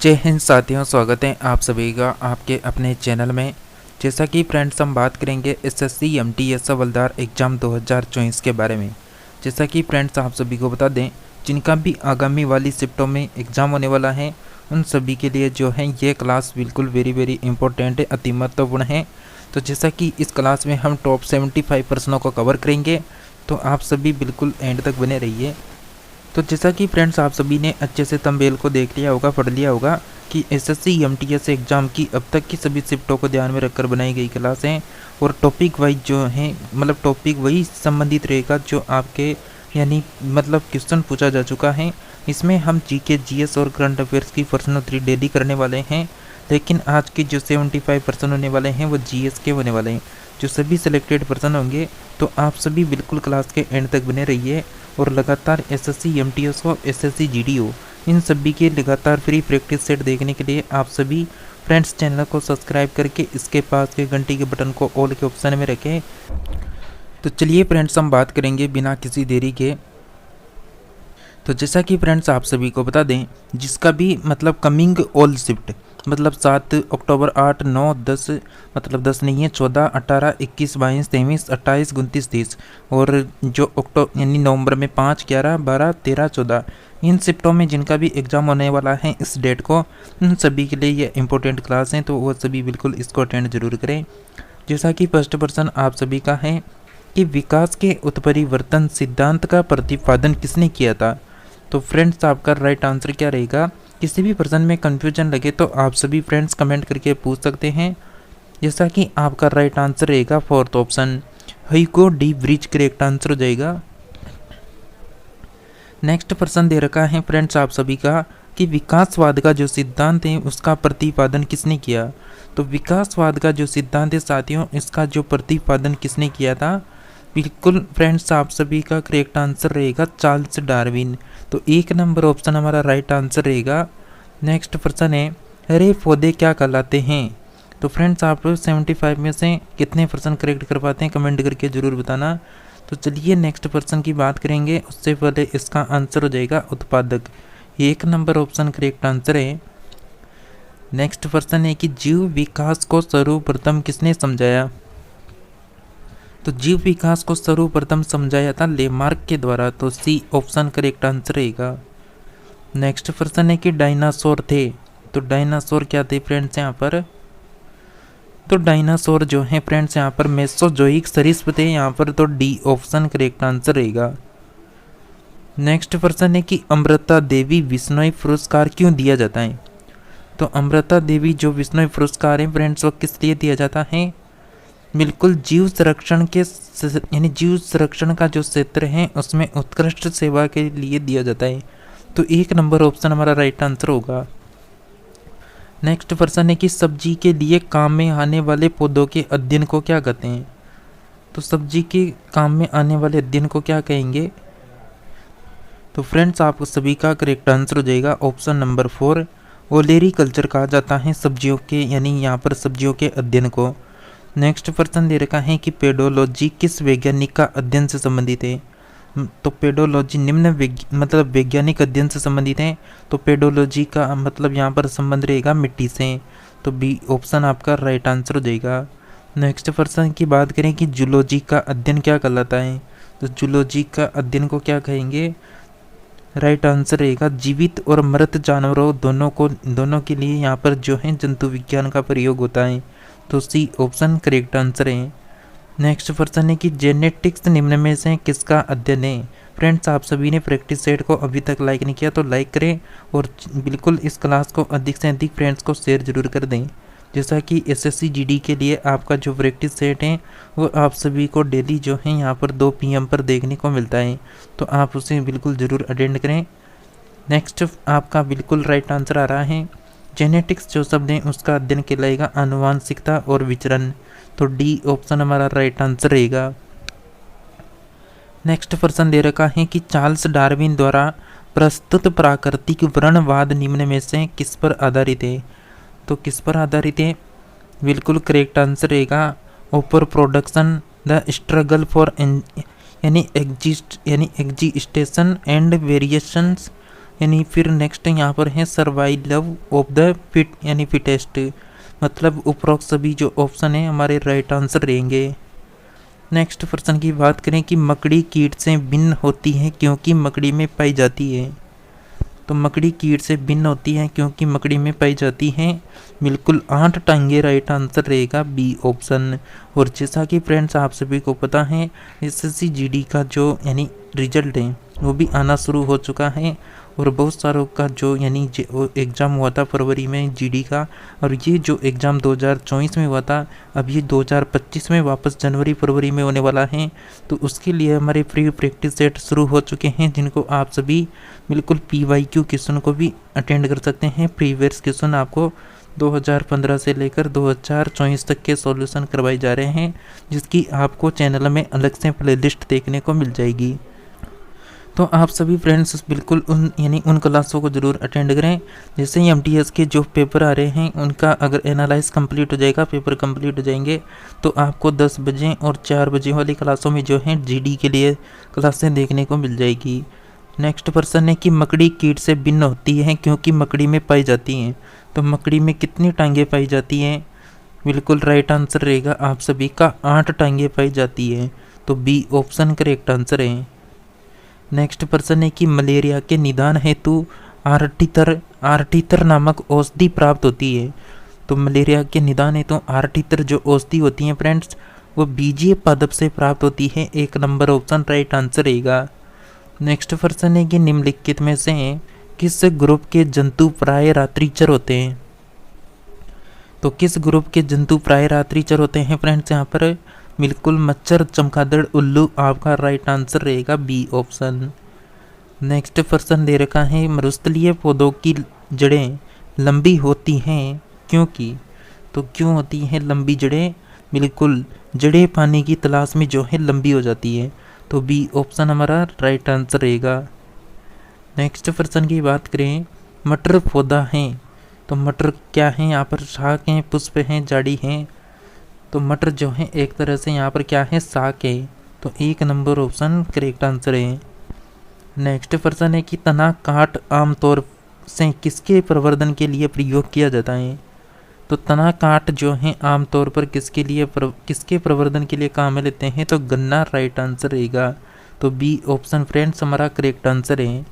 जय हिंद साथियों, स्वागत है आप सभी का आपके अपने चैनल में। जैसा कि फ्रेंड्स हम बात करेंगे एसएससी एमटीएस हवलदार एग्ज़ाम 2024 के बारे में। जैसा कि फ्रेंड्स आप सभी को बता दें, जिनका भी आगामी वाली शिफ्टों में एग्ज़ाम होने वाला है उन सभी के लिए जो है ये क्लास बिल्कुल वेरी इंपॉर्टेंट है, अति महत्वपूर्ण है। तो जैसा कि इस क्लास में हम टॉप 75 प्रश्नों को कवर करेंगे, तो आप सभी बिल्कुल एंड तक बने रहिए। तो जैसा कि फ्रेंड्स आप सभी ने अच्छे से थंबनेल को देख लिया होगा, पढ़ लिया होगा कि एसएससी एमटीएस एग्ज़ाम की अब तक की सभी शिफ्टों को ध्यान में रखकर बनाई गई क्लास हैं और टॉपिक वाइज जो है टॉपिक वही संबंधित रहेगा जो आपके क्वेश्चन पूछा जा चुका है। इसमें हम जीके, जीएस और करंट अफेयर्स की प्रश्नोत्तरी डेली करने वाले हैं, लेकिन आज के जो 75 प्रश्न होने वाले हैं वो जीएस के होने वाले हैं, जो सभी सिलेक्टेड प्रश्न होंगे। तो आप सभी बिल्कुल क्लास के एंड तक बने रहिए और लगातार एसएससी एमटीएस हो, एसएससी जीडी इन सभी के लगातार फ्री प्रैक्टिस सेट देखने के लिए आप सभी फ्रेंड्स चैनल को सब्सक्राइब करके इसके पास के घंटी के बटन को ऑल के ऑप्शन में रखें। तो चलिए फ्रेंड्स हम बात करेंगे बिना किसी देरी के। तो जैसा कि फ्रेंड्स आप सभी को बता दें, जिसका भी कमिंग ऑल शिफ्ट 7 अक्टूबर 8, 9, 10 10 नहीं है 14, 18, 21, 22, 23, 28, 29, 30 और जो नवंबर में 5, 11, 12, 13, 14 इन शिफ्टों में जिनका भी एग्ज़ाम होने वाला है इस डेट को, उन सभी के लिए ये इंपॉर्टेंट क्लास हैं, तो वो सभी बिल्कुल इसको अटेंड जरूर करें। जैसा कि फर्स्ट प्रश्न आप सभी का है कि विकास के उत्परिवर्तन सिद्धांत का प्रतिपादन किसने किया था। तो फ्रेंड्स आपका राइट आंसर क्या रहेगा। किसी भी प्रश्न में कन्फ्यूजन लगे तो आप सभी फ्रेंड्स कमेंट करके पूछ सकते हैं। जैसा कि आपका राइट आंसर रहेगा fourth option, Hugo de Vries correct answer हो जाएगा। नेक्स्ट प्रश्न दे रखा है फ्रेंड्स आप सभी का कि विकासवाद का जो सिद्धांत है उसका प्रतिपादन किसने किया। तो विकासवाद का जो सिद्धांत है साथियों, इसका जो प्रतिपादन किसने किया था। बिल्कुल फ्रेंड्स आप सभी का करेक्ट आंसर रहेगा चार्ल्स डार्विन। तो 1 नंबर ऑप्शन हमारा राइट आंसर रहेगा। नेक्स्ट प्रश्न है, हरे पौधे क्या कहलाते हैं। तो फ्रेंड्स आप 75 में से कितने प्रश्न करेक्ट कर पाते हैं कमेंट करके ज़रूर बताना। तो चलिए नेक्स्ट प्रश्न की बात करेंगे, उससे पहले इसका आंसर हो जाएगा उत्पादक। 1 नंबर ऑप्शन करेक्ट आंसर है। नेक्स्ट प्रश्न है कि जीव विकास को सर्वप्रथम किसने समझाया। तो जीव विकास को सर्वप्रथम समझाया था लेमार्क के द्वारा। तो सी ऑप्शन करेक्ट आंसर रहेगा। नेक्स्ट प्रश्न है कि डायनासोर थे। तो डायनासोर क्या थे फ्रेंड्स यहाँ पर। तो डायनासोर जो है फ्रेंड्स यहाँ पर मेसोजोइक सरीसृप थे यहाँ पर। तो डी ऑप्शन करेक्ट आंसर रहेगा। नेक्स्ट प्रश्न है कि अमृता देवी विश्नोई पुरस्कार क्यों दिया जाता है। तो अमृता देवी जो विश्नोई पुरस्कार है फ्रेंड्स वो किस लिए दिया जाता है। बिल्कुल जीव संरक्षण के जीव संरक्षण का जो क्षेत्र है उसमें उत्कृष्ट सेवा के लिए दिया जाता है। तो 1 नंबर ऑप्शन हमारा राइट आंसर होगा। नेक्स्ट प्रश्न है कि सब्जी के लिए काम में आने वाले पौधों के अध्ययन को क्या कहते हैं। तो सब्जी के काम में आने वाले अध्ययन को क्या कहेंगे। तो फ्रेंड्स आप सभी का करेक्ट आंसर हो जाएगा ऑप्शन नंबर 4, ओलेरी कल्चर कहा जाता है सब्जियों के यहाँ पर सब्जियों के अध्ययन को। नेक्स्ट प्रश्न दे रखा है कि पेडोलॉजी किस वैज्ञानिक का अध्ययन से संबंधित है। तो पेडोलॉजी निम्न वैज्ञानिक अध्ययन से संबंधित है। तो पेडोलॉजी का यहाँ पर संबंध रहेगा मिट्टी से। तो बी ऑप्शन आपका राइट आंसर हो जाएगा। नेक्स्ट प्रश्न की बात करें कि जूलॉजी का अध्ययन क्या कहलाता है। तो जूलॉजी का अध्ययन को क्या कहेंगे। राइट आंसर रहेगा जीवित और मृत जानवरों दोनों के लिए यहाँ पर जो है जंतु विज्ञान का प्रयोग होता है। तो सी ऑप्शन करेक्ट आंसर है। नेक्स्ट प्रश्न है कि जेनेटिक्स निम्न में से किसका अध्ययन है। फ्रेंड्स आप सभी ने प्रैक्टिस सेट को अभी तक लाइक नहीं किया तो लाइक करें और बिल्कुल इस क्लास को अधिक से अधिक फ्रेंड्स को शेयर जरूर कर दें। जैसा कि एसएससी जीडी के लिए आपका जो प्रैक्टिस सेट है वो आप सभी को डेली जो है यहाँ पर 2 PM पर देखने को मिलता है, तो आप उसे बिल्कुल ज़रूर अटेंड करें। नेक्स्ट आपका बिल्कुल राइट आंसर आ रहा है, जेनेटिक्स जो शब्द है उसका अध्ययन कहलाएगा आनुवांशिकता और विचरण। तो डी ऑप्शन हमारा राइट आंसर रहेगा। नेक्स्ट प्रश्न दे रखा है कि चार्ल्स डार्विन द्वारा प्रस्तुत प्राकृतिक वर्णवाद निम्न में से किस पर आधारित है। तो किस पर आधारित है। बिल्कुल करेक्ट आंसर रहेगा over production the struggle for existence and variations यानी फिर नेक्स्ट यहाँ पर है सर्वाइवल ऑफ द फिट यानी फिटेस्ट, मतलब उपरोक्त सभी जो ऑप्शन है हमारे राइट आंसर रहेंगे। नेक्स्ट प्रश्न की बात करें कि मकड़ी कीट से भिन्न होती है क्योंकि मकड़ी में पाई जाती है। तो मकड़ी कीट से भिन्न होती है क्योंकि मकड़ी में पाई जाती है, बिल्कुल 8 टांगे राइट आंसर रहेगा बी ऑप्शन। और जैसा कि फ्रेंड्स आप सभी को पता है एसएससी जीडी का जो यानी रिजल्ट है वो भी आना शुरू हो चुका है, और बहुत सारों का जो यानी एग्ज़ाम हुआ था फरवरी में जीडी का, और ये जो एग्ज़ाम 2024 में हुआ था अब ये 2025 में वापस जनवरी फरवरी में होने वाला है। तो उसके लिए हमारे फ्री प्रैक्टिस सेट शुरू हो चुके हैं, जिनको आप सभी बिल्कुल PYQ क्वेश्चन को भी अटेंड कर सकते हैं। प्रीवियस क्वेश्चन आपको 2015 से लेकर 2024 तक के सॉल्यूशन करवाए जा रहे हैं, जिसकी आपको चैनल में अलग से प्लेलिस्ट देखने को मिल जाएगी। तो आप सभी फ्रेंड्स बिल्कुल उन क्लासों को ज़रूर अटेंड करें। जैसे ही MTS के जो पेपर आ रहे हैं उनका अगर एनालाइज कंप्लीट हो जाएगा, पेपर कंप्लीट हो जाएंगे, तो आपको 10 बजे और 4 बजे वाली क्लासों में जो है GD के लिए क्लासें देखने को मिल जाएगी। नेक्स्ट प्रश्न है कि मकड़ी कीट से भिन्न होती है क्योंकि मकड़ी में पाई जाती हैं। तो मकड़ी में कितनी टांगें पाई जाती हैं? बिल्कुल राइट आंसर रहेगा आप सभी का 8 टांगें पाई जाती है, तो बी ऑप्शन करेक्ट आंसर है। नेक्स्ट प्रश्न है कि मलेरिया के निदान हेतु आर्टितर नामक औषधि प्राप्त होती है। तो मलेरिया के निदान हेतु आर्टितर जो औषधि होती है फ्रेंड्स वो बीजीय पादप से प्राप्त होती है, 1 नंबर ऑप्शन राइट आंसर रहेगा। नेक्स्ट प्रश्न है कि निम्नलिखित में से किस ग्रुप के जंतु प्राय रात्रिचर होते हैं। तो किस ग्रुप के जंतु प्राय रात्रिचर होते हैं फ्रेंड्स? यहाँ पर बिल्कुल मच्छर, चमगादड़, उल्लू आपका राइट आंसर रहेगा बी ऑप्शन। नेक्स्ट प्रश्न दे रखा है मरुस्थलीय पौधों की जड़ें लंबी होती हैं क्योंकि। तो क्यों होती हैं लंबी जड़ें? बिल्कुल जड़ें पानी की तलाश में जो है लंबी हो जाती है, तो बी ऑप्शन हमारा राइट आंसर रहेगा। नेक्स्ट प्रश्न की बात करें मटर पौधा है, तो मटर क्या है? यहाँ पर शाख हैं, पुष्प हैं, जाड़ी हैं। तो मटर जो है एक तरह से यहाँ पर क्या है? शाक है, तो 1 नंबर ऑप्शन करेक्ट आंसर है। नेक्स्ट प्रश्न है कि तना काट आमतौर से किसके प्रवर्धन के लिए प्रयोग किया जाता है। तो तना काट जो है आमतौर पर किसके प्रवर्धन के लिए काम में लेते हैं? तो गन्ना राइट आंसर रहेगा, तो बी ऑप्शन फ्रेंड्स हमारा करेक्ट आंसर है।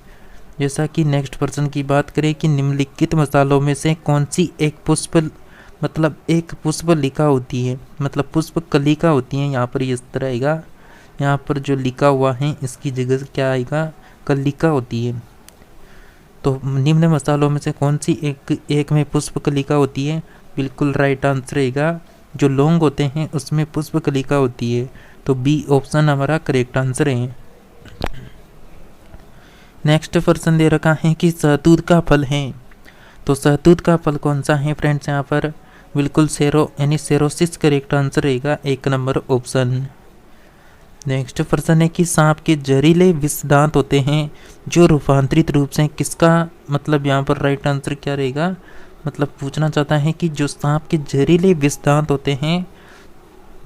जैसा कि नेक्स्ट प्रश्न की बात करें कि निम्नलिखित मसालों में से कौन सी एक पुष्प लिका होती है, मतलब पुष्प कलिका होती है। यहाँ पर इस तरह आएगा, यहाँ पर जो लिखा हुआ है इसकी जगह क्या आएगा? कलिका होती है। तो निम्न मसालों में से कौन सी एक में पुष्प कलिका होती है? बिल्कुल राइट आंसर रहेगा, जो लौंग होते हैं उसमें पुष्प कलिका होती है, तो बी ऑप्शन हमारा करेक्ट आंसर है। नेक्स्ट प्रश्न दे रखा है कि शहतूत का फल है, तो शहतूत का फल कौन सा है फ्रेंड्स? यहाँ पर बिल्कुल सेरोसिस करेक्ट आंसर रहेगा, 1 नंबर ऑप्शन। नेक्स्ट प्रश्न है कि सांप के जहरीले विष दांत होते हैं जो रूपांतरित रूप से किसका, मतलब यहाँ पर राइट आंसर क्या रहेगा? मतलब पूछना चाहता है कि जो सांप के जहरीले विष दांत होते हैं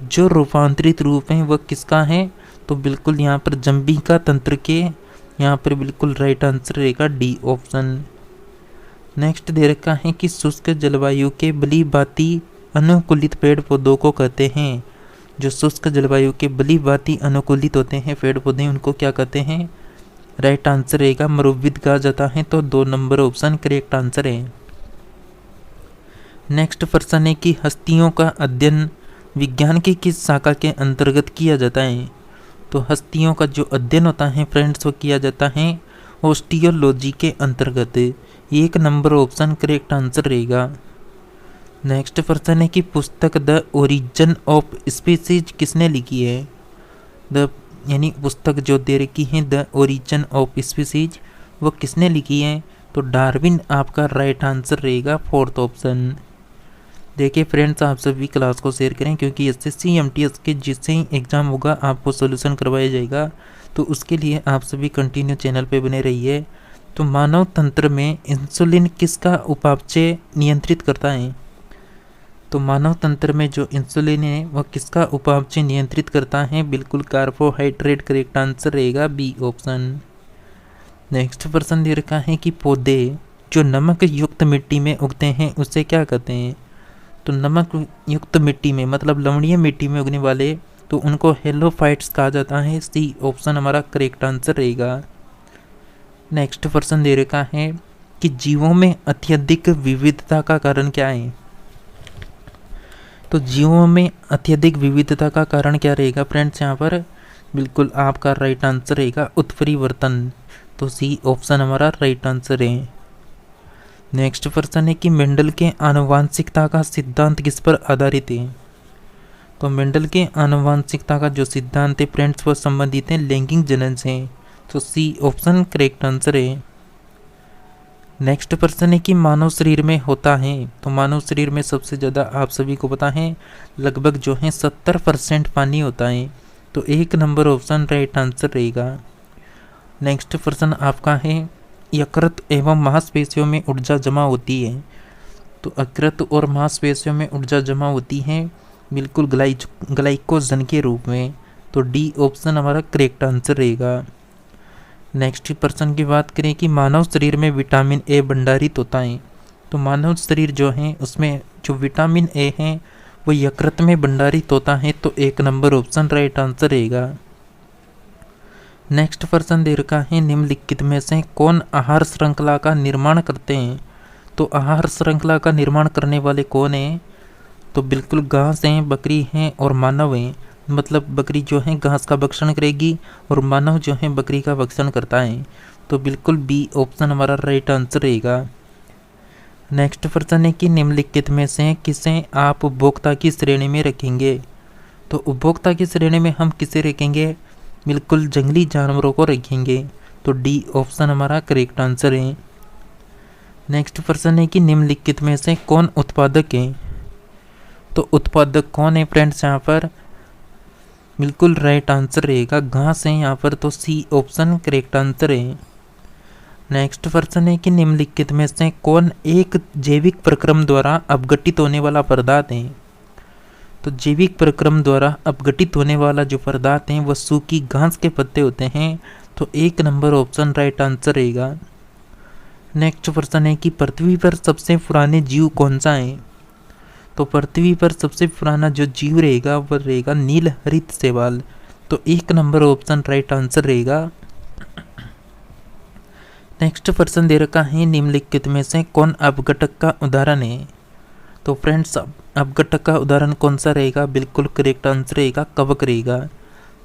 जो रूपांतरित रूप हैं वह किसका है? तो बिल्कुल यहाँ पर जंबिका तंत्र के, यहाँ पर बिल्कुल राइट आंसर रहेगा डी ऑप्शन। नेक्स्ट दे रखा है कि शुष्क जलवायु के बली भांति अनुकूलित पेड़ पौधों को कहते हैं। जो शुष्क जलवायु के बली भांति अनुकूलित होते हैं पेड़ पौधे उनको क्या कहते हैं? राइट आंसर रहेगा मरुविद कहा जाता है, तो 2 नंबर ऑप्शन करेक्ट आंसर है। नेक्स्ट प्रश्न है कि हस्तियों का अध्ययन विज्ञान की किस शाखा के अंतर्गत किया जाता है। तो हस्तियों का जो अध्ययन होता है फ्रेंड्स वो किया जाता है ओस्टियोलॉजी के अंतर्गत, 1 नंबर ऑप्शन करेक्ट आंसर रहेगा। नेक्स्ट प्रश्न है कि पुस्तक द ओरिजिन ऑफ स्पीसीज किसने लिखी है। यानी पुस्तक जो दे रखी है द ओरिजिन ऑफ स्पीसीज वो किसने लिखी है? तो डार्विन आपका राइट आंसर रहेगा, 4th ऑप्शन। देखिए फ्रेंड्स आप सभी क्लास को शेयर करें क्योंकि एसएससी MTS के जिससे ही एग्ज़ाम होगा आपको सोल्यूशन करवाया जाएगा, तो उसके लिए आप सभी कंटिन्यू चैनल पे बने रहिए। तो मानव तंत्र में इंसुलिन किसका उपापचय नियंत्रित करता है। तो मानव तंत्र में जो इंसुलिन है वह किसका उपापचय नियंत्रित करता है? बिल्कुल कार्बोहाइड्रेट करेक्ट आंसर रहेगा, बी ऑप्शन। नेक्स्ट प्रश्न दे रखा है कि पौधे जो नमक युक्त मिट्टी में उगते हैं उसे क्या कहते हैं। तो नमक युक्त मिट्टी में मतलब लवणीय मिट्टी में उगने वाले तो उनको हेलोफाइट्स कहा जाता है। सी ऑप्शन हमारा करेक्ट आंसर रहेगा। नेक्स्ट प्रश्न दे रखा है कि जीवों में अत्यधिक विविधता का कारण क्या है। तो जीवों में अत्यधिक विविधता का कारण क्या रहेगा फ्रेंड्स, यहाँ पर बिल्कुल आपका राइट आंसर रहेगा उत्परिवर्तन। तो सी ऑप्शन हमारा राइट आंसर है। नेक्स्ट प्रश्न है कि मेंडल के आनुवांशिकता का सिद्धांत किस पर आधारित है। तो मेंडल के आनुवांशिकता का जो सिद्धांत है फ्रेंड्स वो संबंधित है लैंगिक जनन से। तो सी ऑप्शन करेक्ट आंसर है। नेक्स्ट प्रश्न है कि मानव शरीर में होता है। तो मानव शरीर में सबसे ज़्यादा आप सभी को पता है लगभग जो है 70% पानी होता है। तो एक नंबर ऑप्शन राइट आंसर रहेगा। नेक्स्ट प्रश्न आपका है यकृत एवं मांसपेशियों में ऊर्जा जमा होती है। तो यकृत और मांसपेशियों में ऊर्जा जमा होती है बिल्कुल ग्लाइकोजन के रूप में। तो डी ऑप्शन हमारा करेक्ट आंसर रहेगा। नेक्स्ट प्रश्न की बात करें कि मानव शरीर में विटामिन ए भंडारित होता है। तो मानव शरीर जो है उसमें जो विटामिन ए है वो यकृत में भंडारित होता है। तो एक नंबर ऑप्शन राइट आंसर रहेगा। नेक्स्ट प्रश्न दे रखा है निम्नलिखित में से कौन आहार श्रृंखला का निर्माण करते हैं। तो आहार श्रृंखला का निर्माण करने वाले कौन हैं। तो बिल्कुल घास हैं, बकरी हैं और मानव हैं। मतलब बकरी जो है घास का भक्षण करेगी और मानव जो है बकरी का भक्षण करता है। तो बिल्कुल बी ऑप्शन हमारा राइट आंसर रहेगा। नेक्स्ट प्रश्न है कि निम्नलिखित में से किसे आप उपभोक्ता की श्रेणी में रखेंगे। तो उपभोक्ता की श्रेणी में हम किसे रखेंगे, बिल्कुल जंगली जानवरों को रखेंगे। तो डी ऑप्शन हमारा करेक्ट आंसर है। नेक्स्ट प्रश्न है कि निम्नलिखित में से कौन उत्पादक है। तो उत्पादक कौन है फ्रेंड्स, यहाँ पर बिल्कुल राइट आंसर रहेगा घास है यहाँ पर। तो सी ऑप्शन करेक्ट आंसर है। नेक्स्ट प्रश्न है कि निम्नलिखित में से कौन एक जैविक प्रक्रम द्वारा अपघटित होने वाला पदार्थ है। तो जैविक प्रक्रम द्वारा अपघटित होने वाला जो पदार्थ है वह सूखी घास के पत्ते होते हैं। तो एक नंबर ऑप्शन राइट आंसर रहेगा। नेक्स्ट प्रश्न है कि पृथ्वी पर सबसे पुराने जीव कौन सा है। तो पृथ्वी पर सबसे पुराना जो जीव रहेगा वह रहेगा नीलहरित शैवाल। तो एक नंबर ऑप्शन राइट आंसर रहेगा। नेक्स्ट प्रश्न दे रखा है निम्नलिखित में से कौन अपघटक का उदाहरण है। तो फ्रेंड्स अपघटक का उदाहरण कौन सा रहेगा, बिल्कुल करेक्ट आंसर रहेगा कवक रहेगा।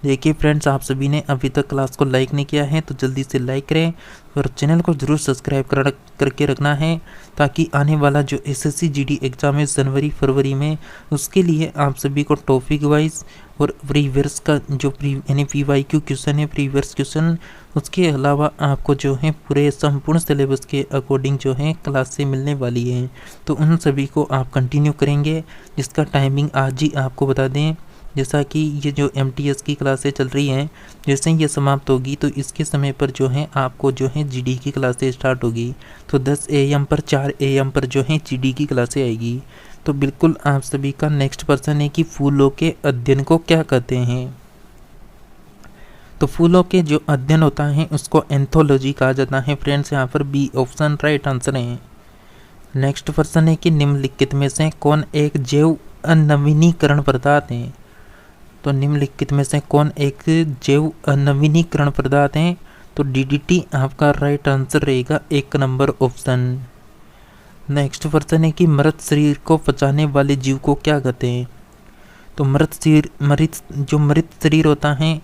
देखिए फ्रेंड्स आप सभी ने अभी तक क्लास को लाइक नहीं किया है तो जल्दी से लाइक करें और चैनल को ज़रूर सब्सक्राइब करके रखना है ताकि आने वाला जो एसएससी जीडी एग्ज़ाम है जनवरी फरवरी में उसके लिए आप सभी को टॉपिक वाइज और प्रीवियस का जो यानी पीवाईक्यू क्वेश्चन है प्रीवियस क्वेश्चन, उसके अलावा आपको जो है पूरे संपूर्ण सिलेबस के अकॉर्डिंग जो है क्लास से मिलने वाली है। तो उन सभी को आप कंटिन्यू करेंगे जिसका टाइमिंग आज ही आपको बता दें। जैसा कि ये जो एमटीएस की क्लासें चल रही हैं जैसे ही ये समाप्त होगी तो इसके समय पर जो है आपको जो है जीडी की क्लासें स्टार्ट होगी। तो 10 AM पर 4 AM पर जो है जीडी की क्लासें आएगी। तो बिल्कुल आप सभी का नेक्स्ट प्रश्न है कि फूलों के अध्ययन को क्या कहते हैं। तो फूलों के जो अध्ययन होता है उसको एंथोलॉजी कहा जाता है फ्रेंड्स, यहाँ पर बी ऑप्शन राइट आंसर है। नेक्स्ट प्रश्न है कि निम्नलिखित में से कौन एक जैव अनवीनीकरण पदार्थ है। तो निम्नलिखित में से कौन एक जैव अनवीनीकरण पदार्थ है। तो डीडीटी आपका राइट आंसर रहेगा एक नंबर ऑप्शन। नेक्स्ट प्रश्न है कि मृत शरीर को पचाने वाले जीव को क्या कहते हैं। तो मृत शरीर होता है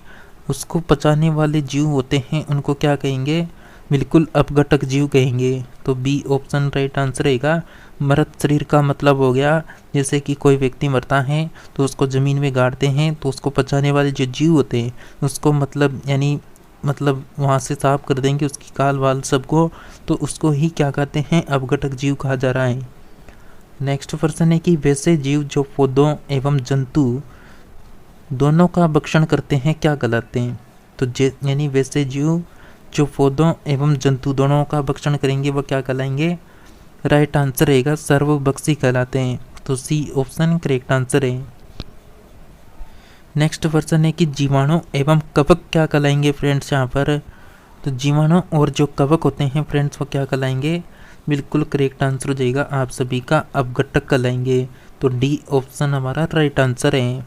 उसको पचाने वाले जीव होते हैं उनको क्या कहेंगे, बिल्कुल अपघटक जीव कहेंगे। तो बी ऑप्शन राइट आंसर रहेगा। मृत शरीर का मतलब हो गया जैसे कि कोई व्यक्ति मरता है तो उसको ज़मीन में गाड़ते हैं तो उसको पचाने वाले जो जीव होते हैं उसको मतलब वहाँ से साफ कर देंगे उसकी काल वाल सबको, तो उसको ही क्या कहते हैं अपघटक जीव कहा जा रहा है। नेक्स्ट प्रश्न है कि वैसे जीव जो पौधों एवं जंतु दोनों का भक्षण करते हैं क्या कहलाते हैं। तो यानी वैसे जीव जो पौधों एवं जंतु दोनों का भक्षण करेंगे वह क्या कहलाएंगे, राइट आंसर रहेगा सर्वभक्षी कहलाते हैं। तो सी ऑप्शन करेक्ट आंसर है। नेक्स्ट प्रश्न है कि जीवाणु एवं कवक क्या कहलाएंगे फ्रेंड्स, यहाँ पर तो जीवाणु और जो कवक होते हैं फ्रेंड्स वो क्या कहलाएंगे? बिल्कुल करेक्ट आंसर हो जाएगा आप सभी का अपघटक कहलाएंगे। तो डी ऑप्शन हमारा राइट आंसर है।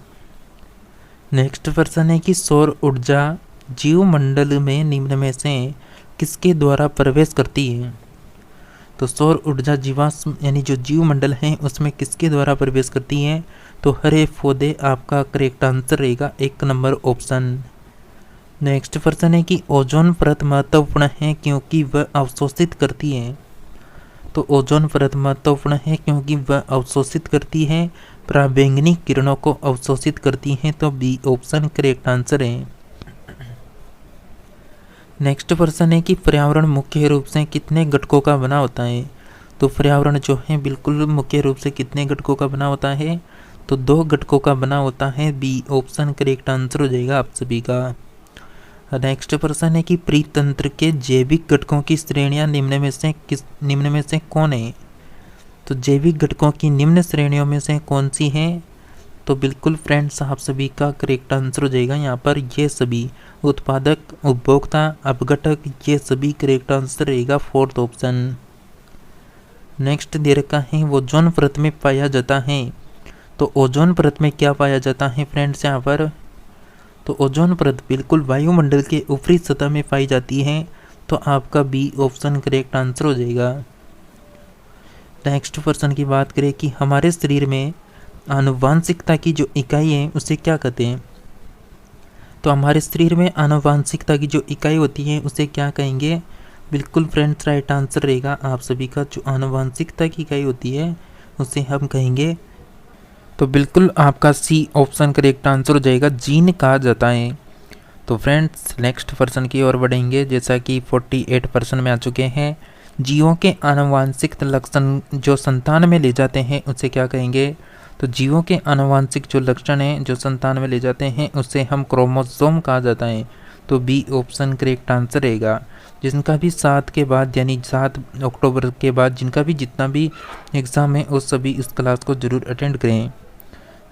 नेक्स्ट प्रश्न है कि सौर ऊर्जा जीवमंडल में निम्न में से किसके द्वारा प्रवेश करती है? तो सौर ऊर्जा जीवाश्म यानी जो जीवमंडल है उसमें किसके द्वारा प्रवेश करती है? तो हरे पौधे आपका करेक्ट आंसर रहेगा 1 नंबर ऑप्शन। नेक्स्ट प्रश्न है कि ओजोन परत महत्वपूर्ण है क्योंकि वह अवशोषित करती है। तो ओजोन परत महत्वपूर्ण है क्योंकि वह अवशोषित करती है, पराबैंगनी किरणों को अवशोषित करती है। तो बी ऑप्शन करेक्ट आंसर है। नेक्स्ट प्रश्न है कि पर्यावरण मुख्य रूप से कितने घटकों का बना होता है? तो पर्यावरण जो है बिल्कुल मुख्य रूप से कितने घटकों का बना होता है? तो 2 घटकों का बना होता है। बी ऑप्शन करेक्ट आंसर हो जाएगा आप सभी का। नेक्स्ट प्रश्न है कि परितंत्र के जैविक घटकों की श्रेणियां निम्न में से कौन है? तो जैविक घटकों की निम्न श्रेणियों में से कौन सी है? तो बिल्कुल फ्रेंड्स आप सभी का करेक्ट आंसर हो जाएगा यहाँ पर ये सभी, उत्पादक, उपभोक्ता, अपघटक, ये सभी करेक्ट आंसर रहेगा 4th ऑप्शन। नेक्स्ट दे रखा है ओजोन परत में पाया जाता है। तो ओजोन परत में क्या पाया जाता है फ्रेंड्स यहाँ पर? तो ओजोन परत बिल्कुल वायुमंडल के ऊपरी सतह में पाई जाती है। तो आपका बी ऑप्शन करेक्ट आंसर हो जाएगा। नेक्स्ट प्रश्न की बात करें कि हमारे शरीर में आनुवांशिकता की जो इकाई है उसे क्या कहते हैं? तो हमारे शरीर में आनुवांशिकता की जो इकाई होती है उसे क्या कहेंगे? बिल्कुल फ्रेंड्स राइट आंसर रहेगा आप सभी का, जो आनुवांशिकता की इकाई होती है उसे हम कहेंगे। तो बिल्कुल आपका सी ऑप्शन करेक्ट आंसर हो जाएगा, जीन कहा जाता है। तो फ्रेंड्स नेक्स्ट प्रश्न की ओर बढ़ेंगे। जैसा कि 48% में आ चुके हैं, जीवों के आनुवांशिक लक्षण जो संतान में ले जाते हैं उसे क्या कहेंगे? तो जीवों के आनुवांशिक जो लक्षण हैं जो संतान में ले जाते हैं उसे हम क्रोमोसोम कहा जाता है। तो बी ऑप्शन करेक्ट आंसर रहेगा। जिनका भी 7 के बाद यानी 7 अक्टूबर के बाद जिनका भी जितना भी एग्ज़ाम है उस सभी इस क्लास को ज़रूर अटेंड करें।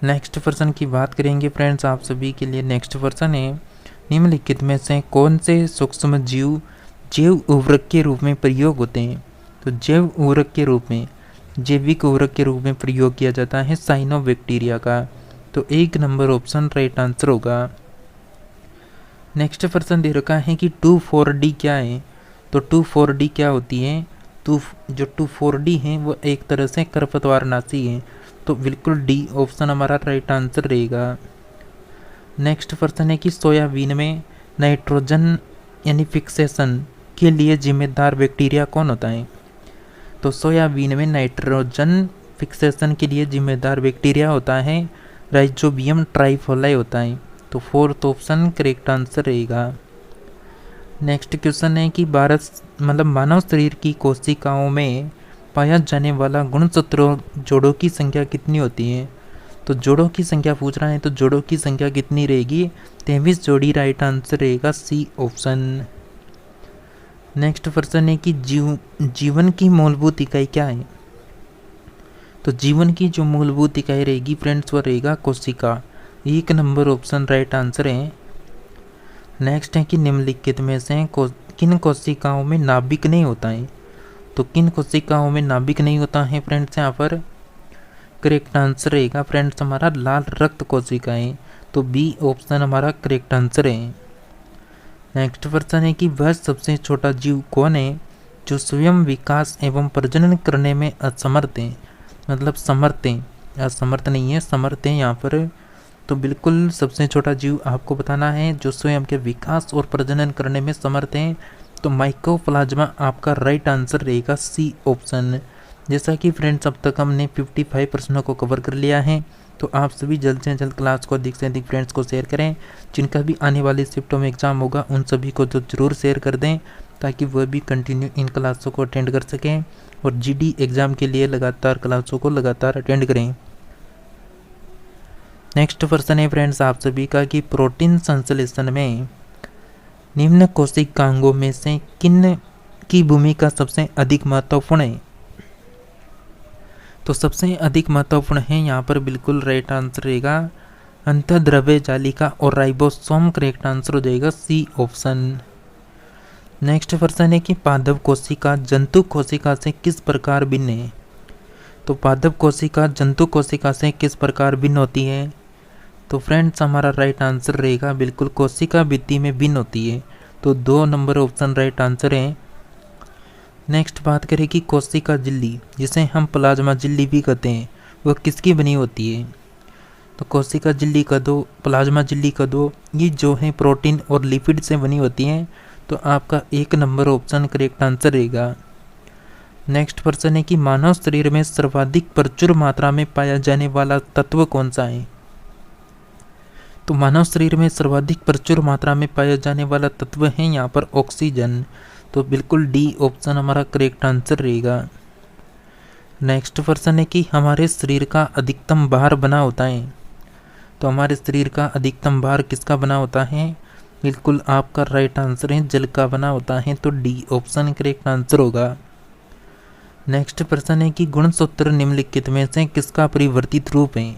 नेक्स्ट प्रश्न की बात करेंगे फ्रेंड्स आप सभी के लिए। नेक्स्ट प्रश्न है निम्नलिखित में से कौन से सूक्ष्म जीव जैव उर्वरक के रूप में प्रयोग होते हैं? तो जैव उर्वरक के रूप में, जैविक उर्वरक के रूप में प्रयोग किया जाता है साइनोबैक्टीरिया का। तो 1 नंबर ऑप्शन राइट आंसर होगा। नेक्स्ट प्रश्न दे रखा है कि 2,4-D क्या है? तो 2,4-D क्या होती है? तो जो 2,4-D है वो एक तरह से खरपतवारनाशी है। तो बिल्कुल डी ऑप्शन हमारा राइट आंसर रहेगा। नेक्स्ट प्रश्न है कि सोयाबीन में नाइट्रोजन यानी फिक्सेशन के लिए जिम्मेदार बैक्टीरिया कौन होता है? तो सोयाबीन में नाइट्रोजन फिक्सेशन के लिए जिम्मेदार बैक्टीरिया होता है राइजोबियम ट्राइफोलाई होता है। तो 4th ऑप्शन करेक्ट आंसर रहेगा। नेक्स्ट क्वेश्चन है कि मानव शरीर की कोशिकाओं में पाया जाने वाला गुणसूत्रों जोड़ों की संख्या कितनी होती है? तो जोड़ों की संख्या पूछ रहा है, तो जोड़ों की संख्या कितनी रहेगी? 23 जोड़ी राइट आंसर रहेगा सी ऑप्शन। नेक्स्ट प्रश्न है कि जीवन की मूलभूत इकाई क्या है? तो जीवन की जो मूलभूत इकाई रहेगी फ्रेंड्स वो रहेगा कोशिका। 1 नंबर ऑप्शन राइट आंसर है। नेक्स्ट है कि निम्नलिखित में से किन कोशिकाओं में नाभिक नहीं होता है? तो किन कोशिकाओं में नाभिक नहीं होता है फ्रेंड्स? यहाँ पर करेक्ट आंसर रहेगा फ्रेंड्स हमारा लाल रक्त कोशिकाएं। तो बी ऑप्शन हमारा करेक्ट आंसर है। नेक्स्ट प्रश्न है कि वह सबसे छोटा जीव कौन है जो स्वयं विकास एवं प्रजनन करने में असमर्थ है? मतलब समर्थ है, असमर्थ नहीं है, समर्थ है यहाँ पर। तो बिल्कुल सबसे छोटा जीव आपको बताना है जो स्वयं के विकास और प्रजनन करने में समर्थ है। तो माइकोप्लाज्मा आपका राइट आंसर रहेगा सी ऑप्शन। जैसा कि फ्रेंड्स अब तक हमने 55 प्रश्नों को कवर कर लिया है। तो आप सभी जल्द से जल्द क्लास को अधिक से अधिक फ्रेंड्स को शेयर करें। जिनका भी आने वाली शिफ्टों में एग्ज़ाम होगा उन सभी को तो ज़रूर शेयर कर दें ताकि वह भी कंटिन्यू इन क्लासों को अटेंड कर सकें और जीडी एग्ज़ाम के लिए लगातार क्लासों को लगातार अटेंड करें। नेक्स्ट प्रश्न है फ्रेंड्स आप सभी का कि प्रोटीन संश्लेषण में निम्न कोशिकांगों में से किन की भूमिका सबसे अधिक महत्वपूर्ण है? तो सबसे अधिक महत्वपूर्ण है यहाँ पर बिल्कुल राइट आंसर रहेगा अंतःद्रव्य जालिका और राइबोसोम। करेक्ट आंसर हो जाएगा सी ऑप्शन। नेक्स्ट प्रश्न है कि पादप कोशिका जंतु कोशिका से किस प्रकार भिन्न है। तो पादप कोशिका जंतु कोशिका से किस प्रकार भिन्न होती है। तो फ्रेंड्स हमारा राइट आंसर रहेगा बिल्कुल कोशिका भित्ति में भिन्न होती है। तो 2 नंबर ऑप्शन राइट आंसर है। नेक्स्ट बात करें कि कोशिका झिल्ली जिसे हम प्लाज्मा झिल्ली भी कहते हैं वह किसकी बनी होती है। तो कोशिका झिल्ली का दो प्लाज्मा झिल्ली का दो ये जो है प्रोटीन और लिपिड से बनी होती हैं। तो आपका 1 नंबर ऑप्शन करेक्ट आंसर रहेगा। नेक्स्ट प्रश्न है कि मानव शरीर में सर्वाधिक प्रचुर मात्रा में पाया जाने वाला तत्व कौन सा है। तो मानव शरीर में सर्वाधिक प्रचुर मात्रा में पाया जाने वाला तत्व है यहाँ पर ऑक्सीजन। तो बिल्कुल डी ऑप्शन हमारा करेक्ट आंसर रहेगा। नेक्स्ट प्रश्न है कि हमारे शरीर का अधिकतम भार बना होता है। तो हमारे शरीर का अधिकतम भार किसका बना होता है। बिल्कुल आपका राइट आंसर है जल का बना होता है। तो डी ऑप्शन करेक्ट आंसर होगा। नेक्स्ट प्रश्न है कि गुणसूत्र निम्नलिखित में से किसका परिवर्तित रूप है।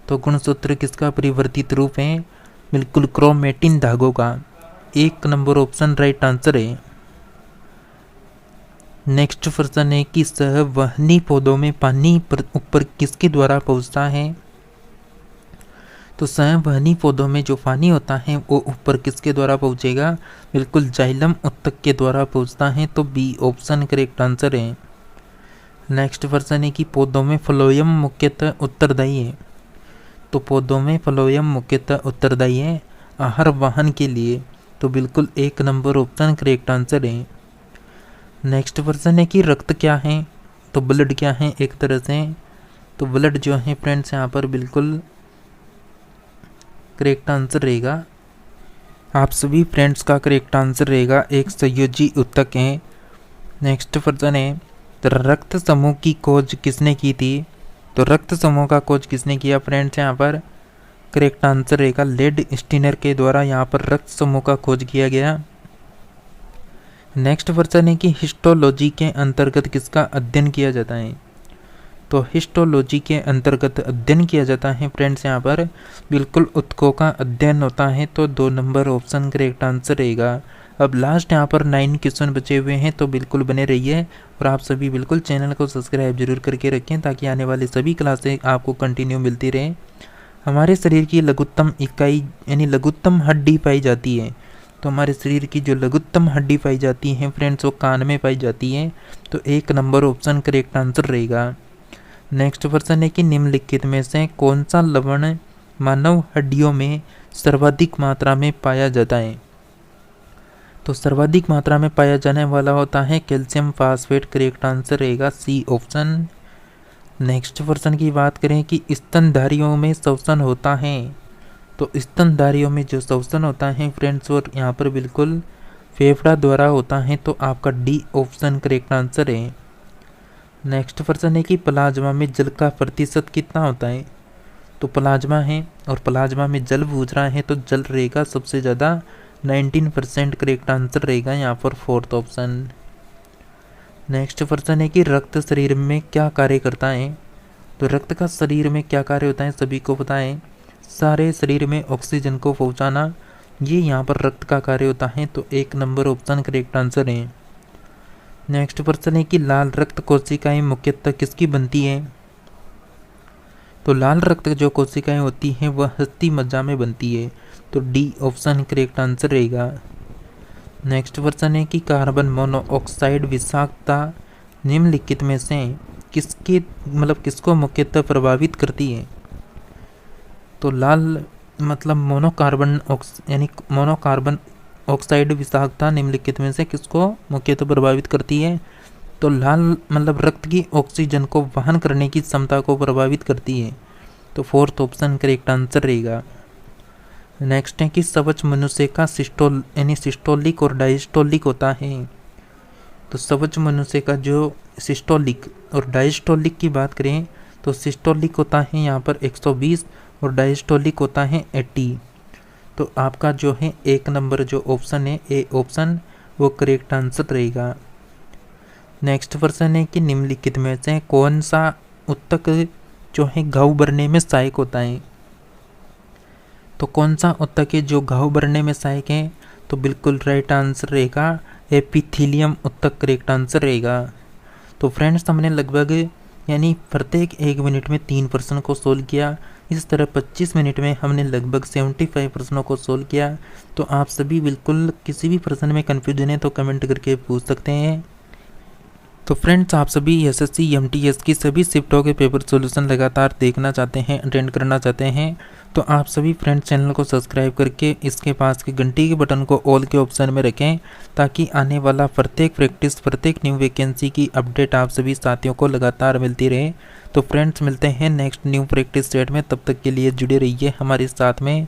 तो गुणसूत्र किसका परिवर्तित रूप है। बिल्कुल क्रोमेटिन धागों का। 1 नंबर ऑप्शन राइट आंसर है। नेक्स्ट प्रश्न है कि सहवहनी पौधों में पानी ऊपर किसके द्वारा पहुंचता है। तो सहवहनी पौधों में जो पानी होता है वो ऊपर किसके द्वारा पहुंचेगा। बिल्कुल जाइलम उत्तक के द्वारा पहुंचता है। तो बी ऑप्शन करेक्ट आंसर है। नेक्स्ट प्रश्न है कि पौधों में फ्लोएम मुख्यतः उत्तरदायी है। तो पौधों में फ्लोएम मुख्यतः उत्तरदायी है आहार वाहन के लिए। तो बिल्कुल 1 नंबर ऑप्शन करेक्ट आंसर है। नेक्स्ट प्रश्न है कि रक्त क्या है। तो ब्लड क्या है एक तरह से। तो ब्लड जो है फ्रेंड्स यहाँ पर बिल्कुल करेक्ट आंसर रहेगा। आप सभी फ्रेंड्स का करेक्ट आंसर रहेगा एक संयोजी उत्तक है। नेक्स्ट प्रश्न है तो रक्त समूह की खोज किसने की थी। तो रक्त समूह का खोज किसने किया फ्रेंड्स यहाँ पर करेक्ट आंसर रहेगा लेड स्टीनर के द्वारा यहाँ पर रक्त समूह का खोज किया गया। नेक्स्ट प्रश्न है कि हिस्टोलॉजी के अंतर्गत किसका अध्ययन किया जाता है। तो हिस्टोलॉजी के अंतर्गत अध्ययन किया जाता है फ्रेंड्स यहाँ पर बिल्कुल उत्तकों का अध्ययन होता है। तो 2 नंबर ऑप्शन करेक्ट आंसर रहेगा। अब लास्ट यहाँ पर 9 क्वेश्चन बचे हुए हैं तो बिल्कुल बने रहिए और आप सभी बिल्कुल चैनल को सब्सक्राइब जरूर करके रखें ताकि आने वाली सभी क्लासें आपको कंटिन्यू मिलती रहे। हमारे शरीर की लघुत्तम इकाई यानी लघुत्तम हड्डी पाई जाती है। तो हमारे शरीर की जो लघुत्तम हड्डी पाई जाती है फ्रेंड्स वो कान में पाई जाती है। तो 1 नंबर ऑप्शन करेक्ट आंसर रहेगा। नेक्स्ट प्रश्न है कि निम्नलिखित में से कौन सा लवण मानव हड्डियों में सर्वाधिक मात्रा में पाया जाता है। तो सर्वाधिक मात्रा में पाया जाने वाला होता है कैल्शियम फास्फेट करेक्ट आंसर रहेगा सी ऑप्शन। नेक्स्ट प्रश्न की बात करें कि स्तनधारियों में श्वसन होता है। तो स्तनधारियों में जो श्वसन होता है फ्रेंड्स वो यहाँ पर बिल्कुल फेफड़ा द्वारा होता है। तो आपका डी ऑप्शन करेक्ट आंसर है। नेक्स्ट प्रश्न है कि प्लाज्मा में जल का प्रतिशत कितना होता है। तो प्लाज्मा है और प्लाज्मा में जल पूछ रहा है तो जल रहेगा सबसे ज़्यादा 19% करेक्ट आंसर रहेगा यहाँ पर 4th ऑप्शन। नेक्स्ट प्रश्न है कि रक्त शरीर में क्या कार्य करता है। तो रक्त का शरीर में क्या कार्य होता है सभी को पता है सारे शरीर में ऑक्सीजन को पहुंचाना ये यहाँ पर रक्त का कार्य होता है। तो 1 नंबर ऑप्शन करेक्ट आंसर है। नेक्स्ट प्रश्न है कि लाल रक्त कोशिकाएं मुख्यतः किसकी बनती है। तो लाल रक्त जो कोशिकाएं होती हैं वह हस्ती मज्जा में बनती है। तो डी ऑप्शन करेक्ट आंसर रहेगा। नेक्स्ट प्रश्न है कि कार्बन मोनोऑक्साइड विषाक्तता निम्नलिखित में से किसको मुख्यतः प्रभावित करती है। तो लाल मोनोकार्बन ऑक्साइड विषाक्तता निम्नलिखित में से किसको मुख्यतः प्रभावित करती है। तो लाल रक्त की ऑक्सीजन को वहन करने की क्षमता को प्रभावित करती है। तो 4th ऑप्शन करेक्ट आंसर रहेगा। नेक्स्ट है कि सवच मनुष्य का सिस्टोलिक और डायस्टोलिक होता है। तो सवच मनुष्य का जो सिस्टोलिक और डायस्टोलिक की बात करें तो सिस्टोलिक होता है यहाँ पर 120 और डायस्टोलिक होता है 80। तो आपका जो है 1 नंबर जो ऑप्शन है ए ऑप्शन वो करेक्ट आंसर रहेगा। नेक्स्ट प्रश्न है कि निम्नलिखित में से कौन सा उत्तक जो है घाव भरने में सहायक होता है। तो कौन सा उत्तक है जो घाव भरने में सहायक है। तो बिल्कुल राइट आंसर रहेगा एपिथीलियम उत्तर करेक्ट आंसर रहेगा। तो फ्रेंड्स हमने लगभग यानी प्रत्येक 1 मिनट में 3 प्रश्न को सोल्व किया। इस तरह 25 मिनट में हमने लगभग 75 प्रश्नों को सोल्व किया। तो आप सभी बिल्कुल किसी भी प्रश्न में कन्फ्यूजन है तो कमेंट करके पूछ सकते हैं। तो फ्रेंड्स आप सभी एसएससी एमटीएस की सभी शिफ्टों के पेपर सॉल्यूशन लगातार देखना चाहते हैं, अटेंड करना चाहते हैं, तो आप सभी फ्रेंड्स चैनल को सब्सक्राइब करके इसके पास के घंटी के बटन को ऑल के ऑप्शन में रखें, ताकि आने वाला प्रत्येक प्रैक्टिस प्रत्येक न्यू वैकेंसी की अपडेट आप सभी साथियों को लगातार मिलती रहे। तो फ्रेंड्स मिलते हैं नेक्स्ट न्यू प्रैक्टिस सेट में, तब तक के लिए जुड़े रहिए हमारे साथ में।